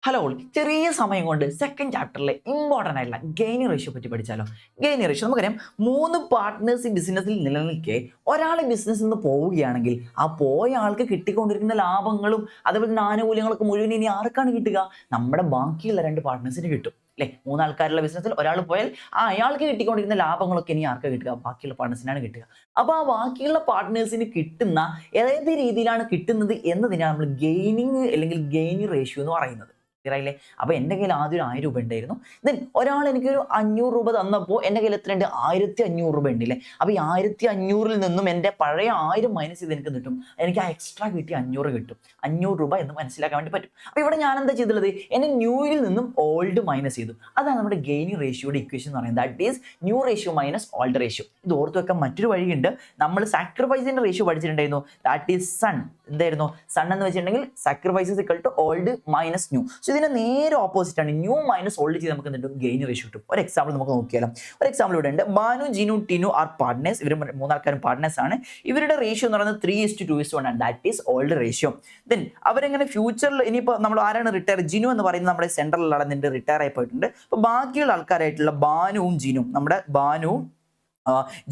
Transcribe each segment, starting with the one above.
Hello ചെറിയ സമയം കൊണ്ട് സെക്കൻഡ് ചാപ്റ്ററിലെ ഇമ്പോർട്ടൻ്റ് ആയിട്ടുള്ള ഗെയിനിങ് റേഷ്യോ പറ്റി പഠിച്ചാലോ. ഗെയിനിങ് റേഷ്യോ നമുക്കറിയാം, 3 പാർട്ട്നേഴ്സ് ഈ ബിസിനസ്സിൽ നിലനിൽക്കെ ഒരാൾ ബിസിനസ്സിൽ നിന്ന് പോവുകയാണെങ്കിൽ ആ പോയ ആൾക്ക് കിട്ടിക്കൊണ്ടിരിക്കുന്ന ലാഭങ്ങളും അതുപോലെ തന്നെ ആനുകൂല്യങ്ങളൊക്കെ മുഴുവൻ ഇനി ആർക്കാണ് കിട്ടുക? നമ്മുടെ ബാക്കിയുള്ള 2 പാർട്ട്നേഴ്സിന് കിട്ടും അല്ലെ. 3 ആൾക്കാരുള്ള ബിസിനസ്സിൽ ഒരാൾ പോയാൽ അയാൾക്ക് കിട്ടിക്കൊണ്ടിരിക്കുന്ന ലാഭങ്ങളൊക്കെ ഇനി ആർക്കാ കിട്ടുക? ബാക്കിയുള്ള പാർട്ട്നേഴ്സിനാണ് കിട്ടുക. അപ്പോൾ ആ ബാക്കിയുള്ള പാർട്ട്നേഴ്സിന് കിട്ടുന്ന ഏത് രീതിയിലാണ് കിട്ടുന്നത് എന്നതിനാണ് നമ്മൾ ഗെയിനിങ് അല്ലെങ്കിൽ ഗെയിനിങ് റേഷ്യോ എന്ന് പറയുന്നത്. ായില്ലേ. അപ്പൊ എന്റെ കയ്യിൽ ആദ്യം ഒരു 1000 രൂപ ഉണ്ടായിരുന്നു. ദെൻ ഒരാൾ എനിക്കൊരു 500 രൂപ തന്നപ്പോൾ എന്റെ കയ്യിൽ എത്രയുണ്ട്? 1500 രൂപ ഉണ്ടല്ലേ. അപ്പൊ ഈ 1500 നിന്നും എന്റെ പഴയ 1000 മൈനസ് ചെയ്ത് എനിക്ക് കിട്ടും. എനിക്ക് ആ എക്സ്ട്രാ കിട്ടി 500 കിട്ടും. 500 രൂപ എന്ന് മനസ്സിലാക്കാൻ വേണ്ടി പറ്റും. അപ്പൊ ഇവിടെ ഞാൻ എന്താ ചെയ്തുള്ളത്? എന്റെ ന്യൂയിൽ നിന്നും ഓൾഡ് മൈനസ് ചെയ്തു. അതാണ് നമ്മുടെ ഗെയിനിങ് റേഷ്യോയുടെ ഇക്വേഷൻ എന്ന് പറയുന്നത്. That is new ratio minus old ratio. ഇത് ഓർത്ത് വെക്കാൻ മറ്റൊരു വഴിയുണ്ട്. നമ്മൾ സാക്രിഫൈസിന്റെ റേഷ്യോ പഠിച്ചിട്ടുണ്ടായിരുന്നു. That is sun. എന്തായിരുന്നു സൺ എന്ന് വെച്ചിട്ടുണ്ടെങ്കിൽ sacrifice is equal to old minus new. So ഇതിന് നേരെ ഓപ്പോസിറ്റ് ആണ്. ന്യൂ മൈനസ് ഓൾഡ് ചെയ്ത് നമുക്ക് എന്തുണ്ട്? ഗെയിൻ റേഷ്യോ കിട്ടും. ഒരു എക്സാമ്പിൾ നമുക്ക് നോക്കിയാലോ. ഒരു എക്സാമ്പിൾ ഇവിടെ ഉണ്ട്. Banu, Jinu, Tinu are partners. ഇവർ 3 ആൾക്കാരും പാർട്ട്നേഴ്സ് ആണ്. ഇവരുടെ റേഷ്യോ എന്ന് പറയുന്നത് 3:2:1 ആണ്. That is old ratio. Then അവരെങ്ങനെ ഫ്യൂച്ചറിൽ ഇനിയിപ്പോൾ നമ്മൾ ആരാണ് റിട്ടയർ? ജിനു എന്ന് പറയുന്നത് നമ്മുടെ സെൻട്രലിലാണ് നിന്റെ റിട്ടയർ ആയി പോയിട്ടുണ്ട്. അപ്പോൾ ബാക്കിയുള്ള ആൾക്കാരായിട്ടുള്ള ബാനുവും ജിനും, നമ്മുടെ ബാനുവും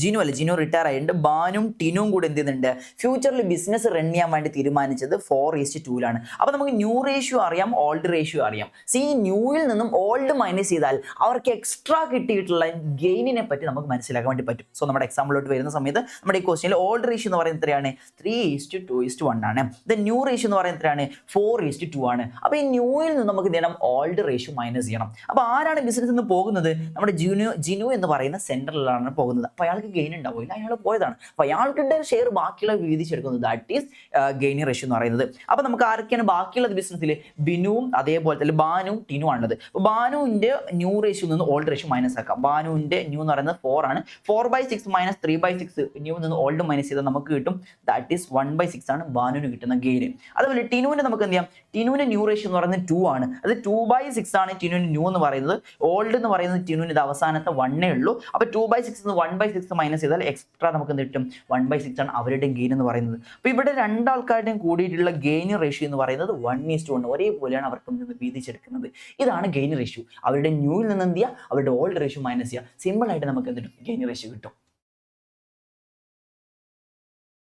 ജിനു ജിനു റിട്ടയർ ആയിട്ടുണ്ട്. ബാനും ടിനും കൂടെ എന്ത് ചെയ്യുന്നുണ്ട്? ഫ്യൂച്ചറിൽ ബിസിനസ് റൺ ചെയ്യാൻ വേണ്ടി തീരുമാനിച്ചത് 4:2 അപ്പോൾ നമുക്ക് ന്യൂ റേഷ്യോ അറിയാം, ഓൾഡ് റേഷ്യോ അറിയാം. ഈ ന്യൂയിൽ നിന്നും ഓൾഡ് മൈനസ് ചെയ്താൽ അവർക്ക് എക്സ്ട്രാ കിട്ടിയിട്ടുള്ള ഗെയിനിനെ പറ്റി നമുക്ക് മനസ്സിലാക്കാൻ വേണ്ടി പറ്റും. സോ നമ്മുടെ എക്സാമ്പിളോട്ട് വരുന്ന സമയത്ത് നമ്മുടെ ഈ ക്വസ്റ്റ്യനിൽ ഓൾഡ് റേഷ്യോ എന്ന് പറയുന്നത് എത്രയാണ്? 3:2:1 ആണ്. ദ ന്യൂ റേഷ്യോ എന്ന് പറയുന്നത് എത്രയാണ്? 4:2 ആണ്. അപ്പോൾ ഈ ന്യൂയിൽ നിന്ന് നമുക്ക് എന്ത് ചെയ്യണം? ഓൾഡ് റേഷ്യോ മൈനസ് ചെയ്യണം. അപ്പോൾ ആരാണ് ബിസിനസ്സിൽ നിന്ന് പോകുന്നത്? നമ്മുടെ ജിനു എന്ന് പറയുന്ന സെൻട്രലിലാണ് പോകുന്നത്. അപ്പൊ അയാൾക്ക് ഗെയിൻ ഉണ്ടാവില്ല, അയാൾ പോയതാണ്. അപ്പൊ അയാൾക്കിന്റെ ഷെയർ ബാക്കിയുള്ള വീതിച്ചെടുക്കുന്നത്. ദാറ്റ് ഈസ് ഗെയിനിങ് റേഷ്യോ എന്ന് പറയുന്നത്. അപ്പൊ നമുക്ക് ആരൊക്കെയാണ് ബാക്കിയുള്ളത് ബിസിനസ്സിൽ? ബിനുവും അതേപോലെ തന്നെ ബാനുവും ടിനും ആണുള്ളത്. അപ്പൊ ബാനുവിന്റെ ന്യൂ റേഷ്യോ നിന്ന് ഓൾഡ് റേഷ്യോ മൈനസ് ആക്കാം. ബാനുവിന്റെ ന്യൂ എന്ന് പറയുന്നത് 4 ആണ്. 4/6 മൈനസ് 3/6 ന്യൂ നിന്ന് ഓൾഡ് മൈനസ് ചെയ്താൽ നമുക്ക് കിട്ടും. ദാറ്റ് ഈസ് 1/6 ആണ് ബാനുവിന് കിട്ടുന്ന ഗെയിൻ. അതുപോലെ ടിനുവിന്റെ നമുക്ക് എന്ത് ചെയ്യാം? ടിനുവിന്റെ ന്യൂ റേഷ്യോ എന്ന് പറയുന്നത് 2 ആണ്. അത് 2/6 ആണ് ടിനുവിന്റെ ന്യൂ എന്ന് പറയുന്നത്. ഓൾഡ് എന്ന് പറയുന്നത് ടിനുവിന് ഇത് അവസാനത്തെ 1 ഉള്ളൂ. അപ്പൊ 2/6 1/6 മൈനസ് ചെയ്താൽ എക്സ്ട്രാ നമുക്ക് എന്ത് കിട്ടും? 1/6 ആണ് അവരുടെ ഗെയിൻ എന്ന് പറയുന്നത്. അപ്പൊ ഇവിടെ 2 ആൾക്കാരുടെയും കൂടിയിട്ടുള്ള ഗെയിൻ റേഷ്യോ എന്ന് പറയുന്നത് 1:1 ഒരേപോലെയാണ് അവർക്ക് വീതിച്ചെടുക്കുന്നത്. ഇതാണ് ഗെയിൻ റേഷ്യോ. അവരുടെ ന്യൂയിൽ നിന്ന് എന്ത് ചെയ്യുക? അവരുടെ ഓൾഡ് റേഷ്യോ മൈനസ് ചെയ്യുക. സിമ്പിൾ ആയിട്ട് നമുക്ക് എന്ത് കിട്ടും? ഗെയിൻ റേഷ്യോ കിട്ടും.